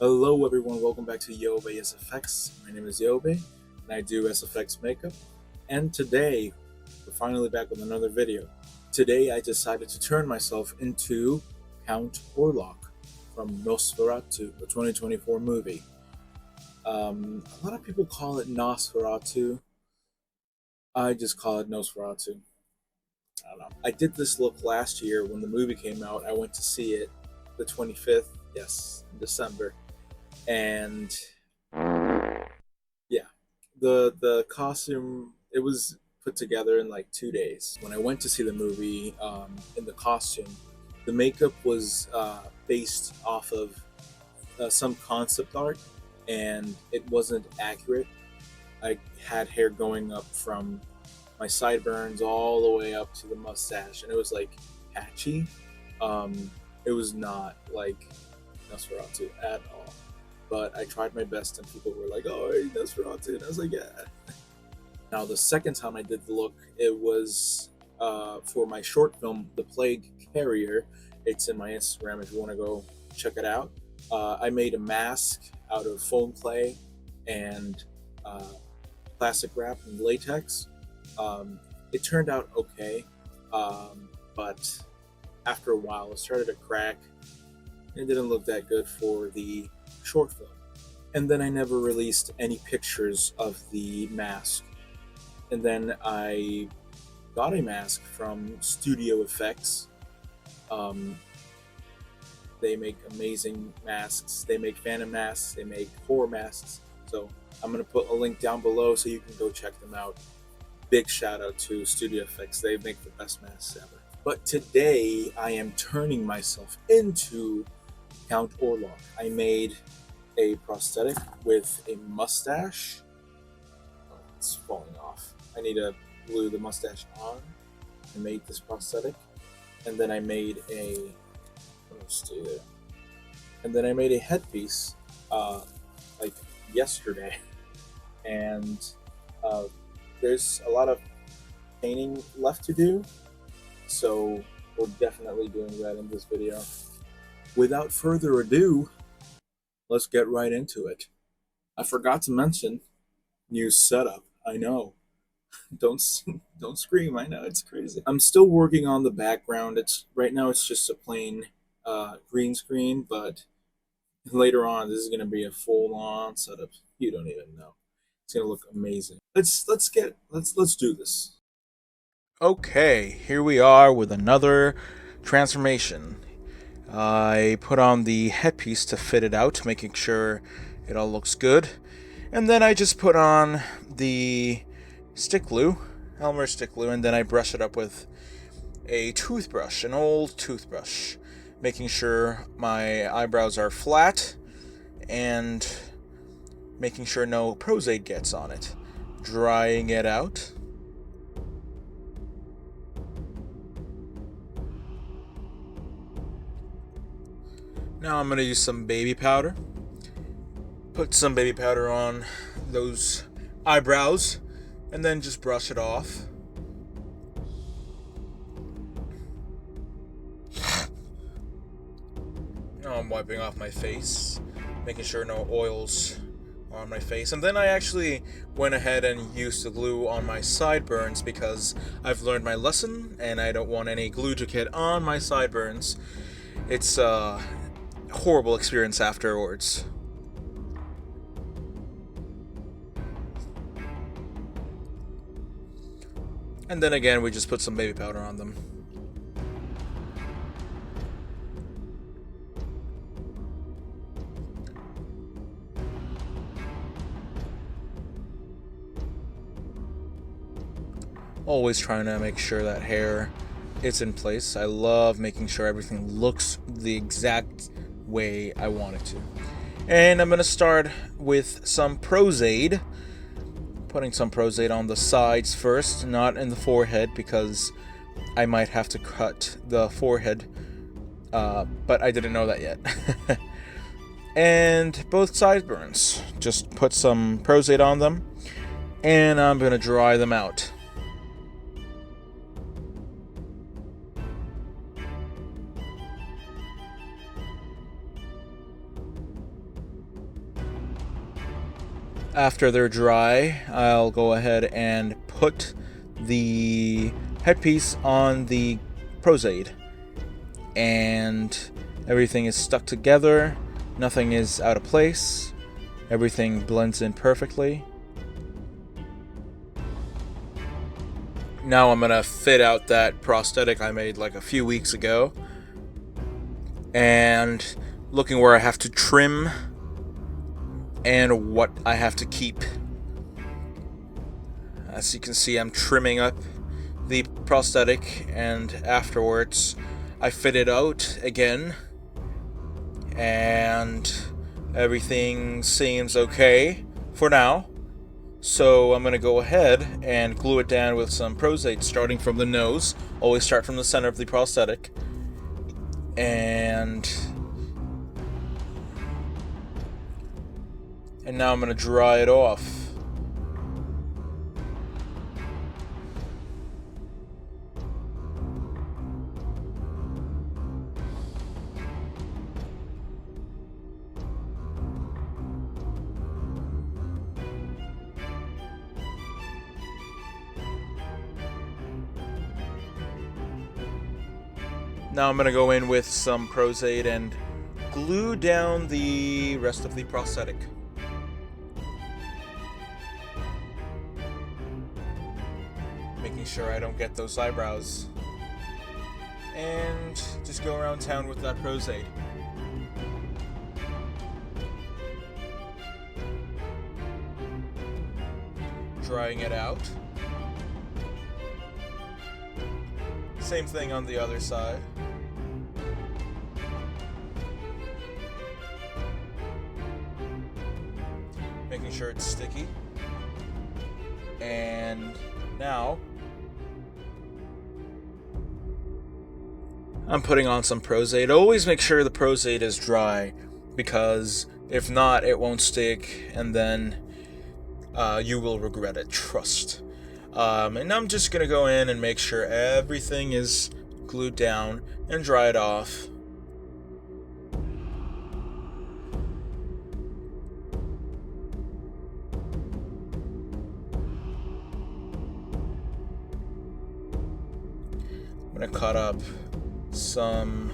Hello everyone, welcome back to Yobe SFX. My name is Yobe, and I do SFX makeup. And today, we're finally back with another video. Today I decided to turn myself into Count Orlok from Nosferatu, the 2024 movie. A lot of people call it Nosferatu. I just call it Nosferatu. I don't know. I did this look last year when the movie came out. I went to see it the 25th, yes, in December. And yeah, the costume, it was put together in like 2 days. When I went to see the movie, in the costume, the makeup was based off of some concept art, and it wasn't accurate. I had hair going up from my sideburns all the way up to the mustache, and it was like patchy. It was not like Nosferatu at all. But I tried my best, and people were like, "Oh, hey, Nosferatu," and I was like, "Yeah." Now, the second time I did the look, it was for my short film, The Plague Carrier. It's in my Instagram if you want to go check it out. I made a mask out of foam clay and uh, plastic wrap and latex. It turned out okay, but after a while, it started to crack. It didn't look that good for the short film. And then I never released any pictures of the mask. And then I got a mask from Studio Effects. Um, they make amazing masks. They make phantom masks. They make horror masks. So I'm going to put a link down below so you can go check them out. Big shout out to Studio Effects. They make the best masks ever. But today I am turning myself into Count Orlok. I made a prosthetic with a mustache. Oh, it's falling off. I need to glue the mustache on. I made this prosthetic, and then I made a. Let's do that. And then I made a headpiece, like yesterday, and uh, there's a lot of painting left to do, so we're definitely doing that in this video. Without further ado, let's get right into it. I forgot to mention new setup. I know. Don't don't scream. I know it's crazy. I'm still working on the background. It's right now. It's just a plain green screen, but later on, this is gonna be a full-on setup. You don't even know. It's gonna look amazing. Let's do this. Okay, here we are with another transformation. I put on the headpiece to fit it out, making sure it all looks good. And then I just put on the stick glue, Elmer stick glue, and then I brush it up with a toothbrush, an old toothbrush, making sure my eyebrows are flat and making sure no prosade gets on it. Drying it out. Now I'm going to use some baby powder. Put some baby powder on those eyebrows and then just brush it off. Now I'm wiping off my face, making sure no oils are on my face. And then I actually went ahead and used the glue on my sideburns because I've learned my lesson and I don't want any glue to get on my sideburns. It's a horrible experience afterwards. And then again, we just put some baby powder on them. Always trying to make sure that hair is in place. I love making sure everything looks the exact way I want it to. And I'm going to start with some prosade. Putting some prosade on the sides first, not in the forehead because I might have to cut the forehead, but I didn't know that yet. And both sideburns. Just put some prosade on them, and I'm going to dry them out. After they're dry, I'll go ahead and put the headpiece on the prosthetic, and everything is stuck together. Nothing is out of place. Everything blends in perfectly. Now I'm gonna fit out that prosthetic I made like a few weeks ago, and looking where I have to trim and what I have to keep. As you can see, I'm trimming up the prosthetic, and afterwards I fit it out again, and everything seems okay for now. So I'm going to go ahead and glue it down with some prosthetic, starting from the nose. Always start from the center of the prosthetic. And now I'm going to dry it off. Now I'm going to go in with some prosthetic and glue down the rest of the prosthetic. Making sure I don't get those eyebrows. And just go around town with that prosthetic. Drying it out. Same thing on the other side. Making sure it's sticky. And now I'm putting on some prosthetic. Always make sure the prosthetic is dry, because if not, it won't stick, and then you will regret it, trust. And I'm just going to go in and make sure everything is glued down and dry it off. I'm going to cut up some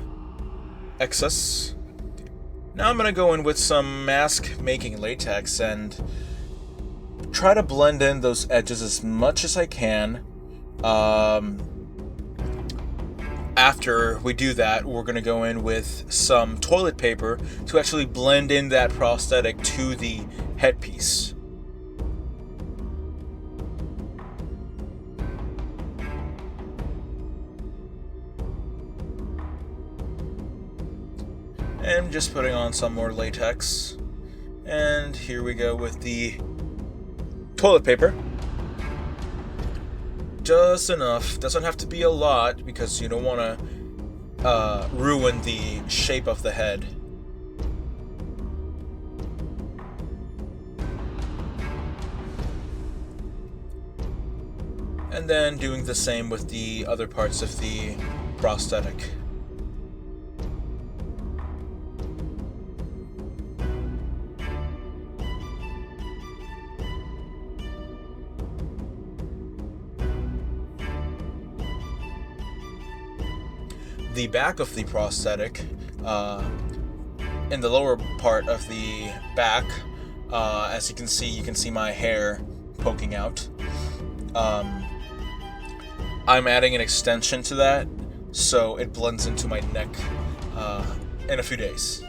excess. Now I'm going to go in with some mask making latex and try to blend in those edges as much as I can. After we do that, we're going to go in with some toilet paper to actually blend in that prosthetic to the headpiece. And just putting on some more latex. And here we go with the toilet paper. Just enough. Doesn't have to be a lot, because you don't want to ruin the shape of the head. And then doing the same with the other parts of the prosthetic. The back of the prosthetic, in the lower part of the back, as you can see my hair poking out. I'm adding an extension to that, so it blends into my neck in a few days.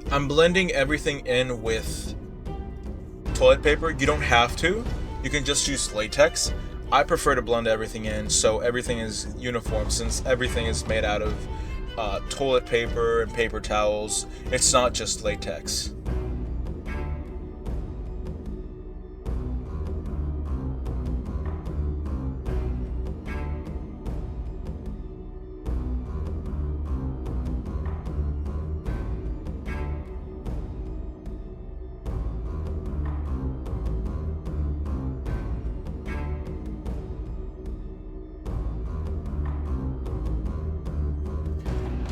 I'm blending everything in with toilet paper. You don't have to. You can just use latex. I prefer to blend everything in so everything is uniform, since everything is made out of toilet paper and paper towels. It's not just latex.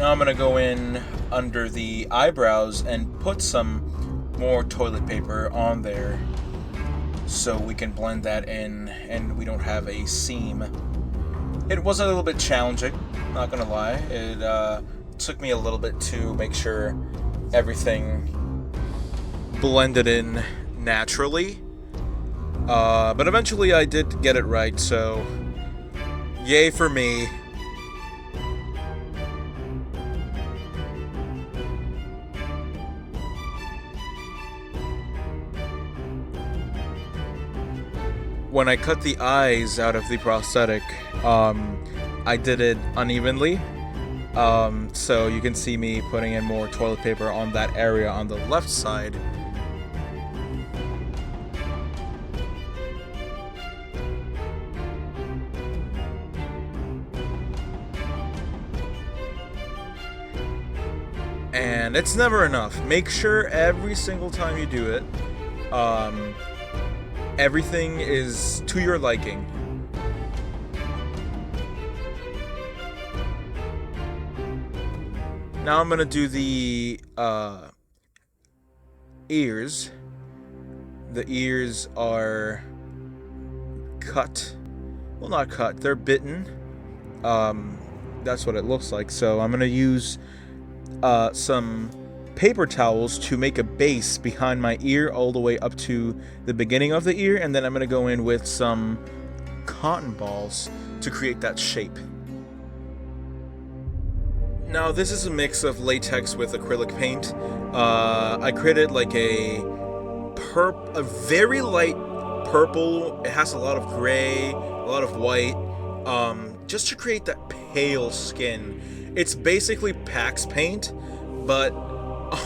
Now I'm going to go in under the eyebrows and put some more toilet paper on there so we can blend that in and we don't have a seam. It was a little bit challenging, not gonna lie. It took me a little bit to make sure everything blended in naturally. But eventually I did get it right, so yay for me. When I cut the eyes out of the prosthetic, I did it unevenly. So you can see me putting in more toilet paper on that area on the left side. And it's never enough. Make sure every single time you do it, everything is to your liking. Now I'm gonna do the ears. The ears are cut. Well, not cut. They're bitten. That's what it looks like. So I'm gonna use some paper towels to make a base behind my ear all the way up to the beginning of the ear, and then I'm going to go in with some cotton balls to create that shape. Now this is a mix of latex with acrylic paint. I created like a very light purple. It has a lot of gray, a lot of white, just to create that pale skin. It's basically Pax paint, but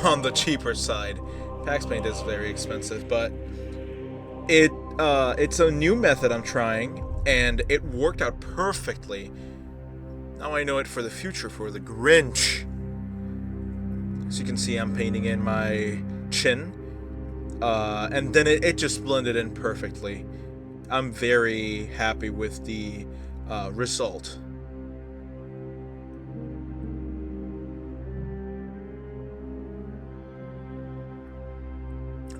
on the cheaper side. Pax paint is very expensive, but it's a new method I'm trying, and it worked out perfectly. Now I know it for the future for the Grinch. As you can see, I'm painting in my chin, and then it just blended in perfectly. I'm very happy with the result.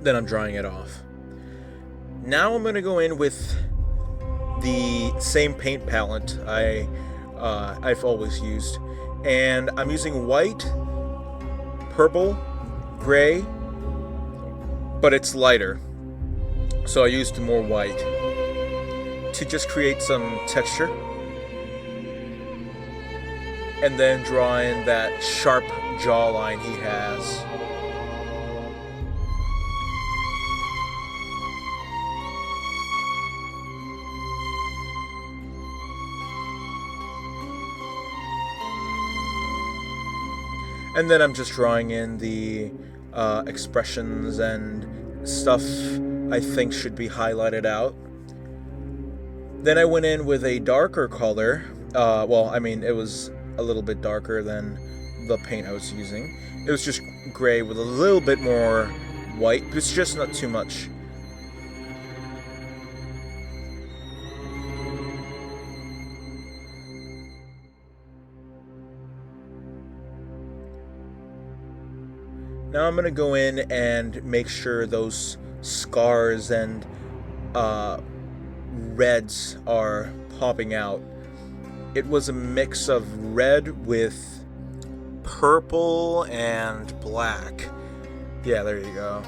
Then I'm drying it off. Now I'm gonna go in with the same paint palette I've always used, and I'm using white, purple, gray, but it's lighter, so I used more white to just create some texture, and then draw in that sharp jawline he has. And then I'm just drawing in the expressions and stuff I think should be highlighted out. Then I went in with a darker color. Well, I mean, it was a little bit darker than the paint I was using. It was just gray with a little bit more white. It's just not too much. Now I'm going to go in and make sure those scars and reds are popping out. It was a mix of red with purple and black. Yeah, there you go.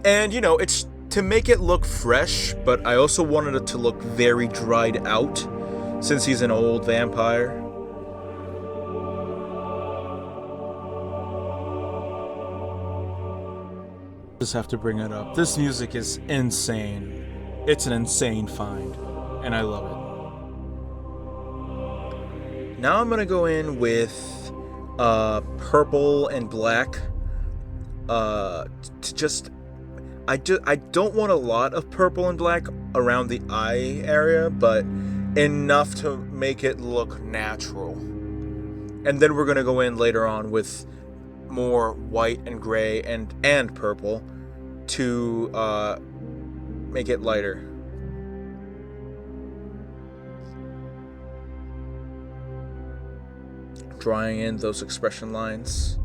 And you know, it's to make it look fresh, but I also wanted it to look very dried out since he's an old vampire. Just have to bring it up. This music is insane. It's an insane find, and I love it. Now I'm gonna go in with purple and black. To just, I don't want a lot of purple and black around the eye area, but enough to make it look natural. And then we're gonna go in later on with more white and gray and purple to make it lighter. drawing in those expression lines.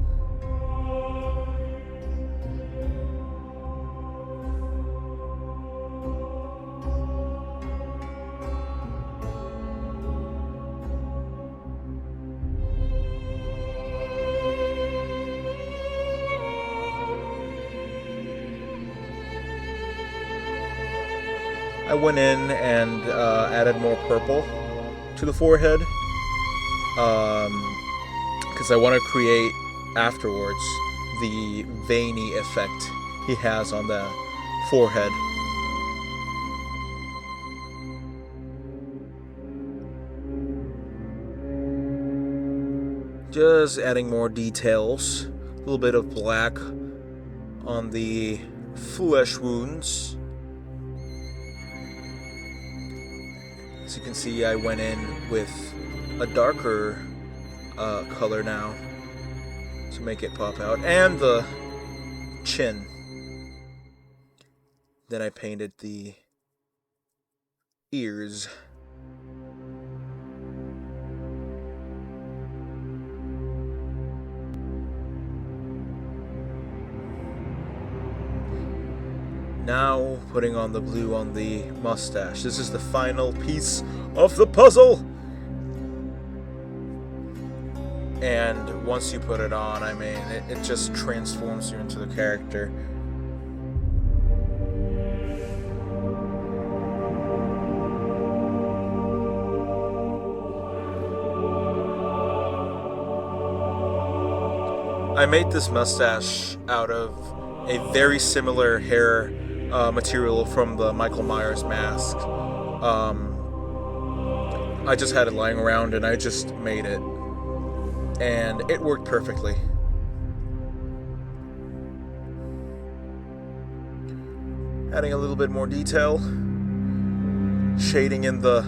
I went in and added more purple to the forehead because I want to create afterwards the veiny effect he has on the forehead. Just adding more details, a little bit of black on the flesh wounds. As you can see, I went in with a darker color now to make it pop out, and the chin. Then I painted the ears. Now putting on the blue on the mustache. This is the final piece of the puzzle. And once you put it on, I mean, it just transforms you into the character. I made this mustache out of a very similar hair material from the Michael Myers mask. I just had it lying around and I just made it. And it worked perfectly. Adding a little bit more detail. Shading in the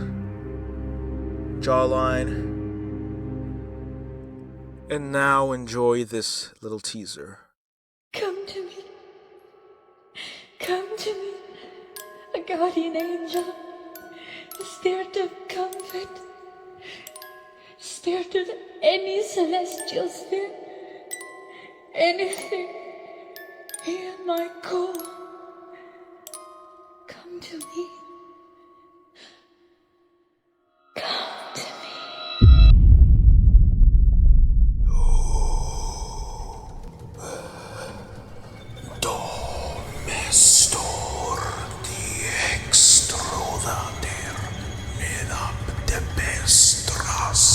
jawline. And now enjoy this little teaser. Come to me. Come to me. A guardian angel. A spirit of comfort. Spirit of any celestial spirit. Anything. Hear my call. Come to me. Come to me. Domestor die extrodater med de bestras.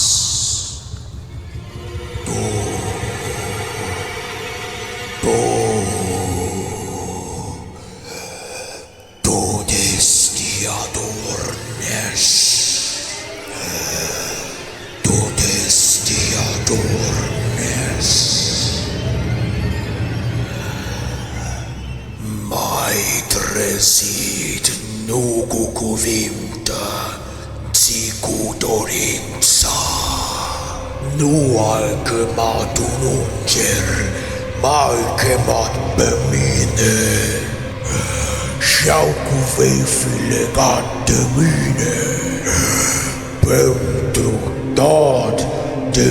Do destiadornes. Do destiadornes. Maitresit nukukuvimta tsikudorinsa. Nualkematununjer malkemat bemine. Sjaukuvefile kattemine. Pentru dat de